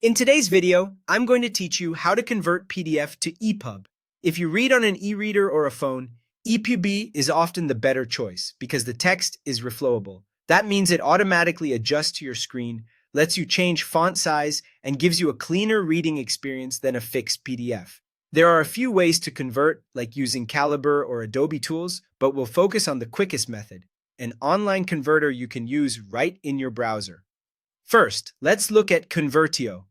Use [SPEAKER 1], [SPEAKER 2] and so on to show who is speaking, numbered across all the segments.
[SPEAKER 1] In today's video, I'm going to teach you how to convert PDF to ePub. If you read on an e-reader or a phone, ePub is often the better choice because the text is reflowable. That means it automatically adjusts to your screen, lets you change font size, and gives you a cleaner reading experience than a fixed PDF. There are a few ways to convert, like using Calibre or Adobe tools, but we'll focus on the quickest method, an online converter you can use right in your browser. First, let's look at Convertio.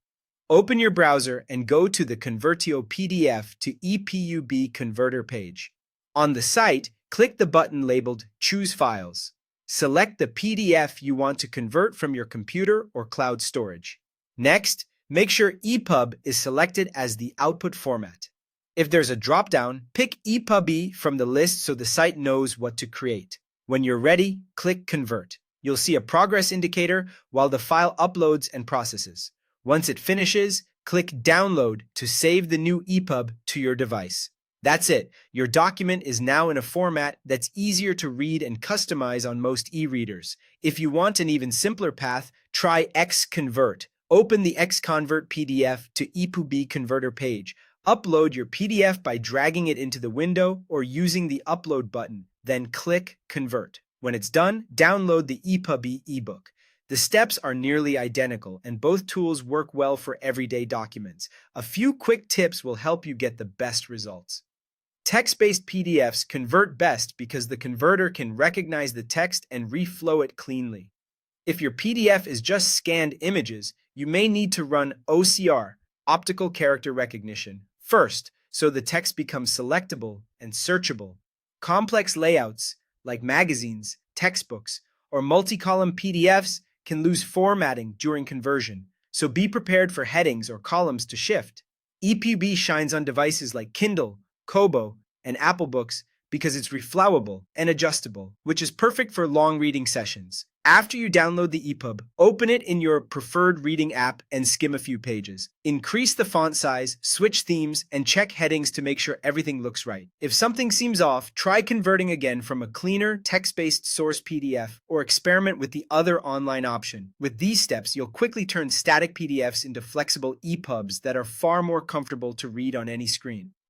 [SPEAKER 1] Open your browser and go to the Convertio PDF to ePub converter page. On the site, click the button labeled Choose Files. Select the PDF you want to convert from your computer or cloud storage. Next, make sure ePub is selected as the output format. If there's a drop-down, pick ePub from the list so the site knows what to create. When you're ready, click Convert. You'll see a progress indicator while the file uploads and processes. Once it finishes, click Download to save the new ePub to your device. That's it. Your document is now in a format that's easier to read and customize on most e-readers. If you want an even simpler path, try Xconvert. Open the Xconvert PDF to ePub converter page. Upload your PDF by dragging it into the window or using the Upload button, then click Convert. When it's done, download the ePub ebook. The steps are nearly identical, and both tools work well for everyday documents. A few quick tips will help you get the best results. Text-based PDFs convert best because the converter can recognize the text and reflow it cleanly. If your PDF is just scanned images, you may need to run OCR, optical character recognition, first, so the text becomes selectable and searchable. Complex layouts, like magazines, textbooks, or multi-column PDFs, can lose formatting during conversion, so be prepared for headings or columns to shift. ePub shines on devices like Kindle, Kobo, and Apple Books because it's reflowable and adjustable, which is perfect for long reading sessions. After you download the ePub, open it in your preferred reading app and skim a few pages. Increase the font size, switch themes, and check headings to make sure everything looks right. If something seems off, try converting again from a cleaner, text-based source PDF or experiment with the other online option. With these steps, you'll quickly turn static PDFs into flexible ePubs that are far more comfortable to read on any screen.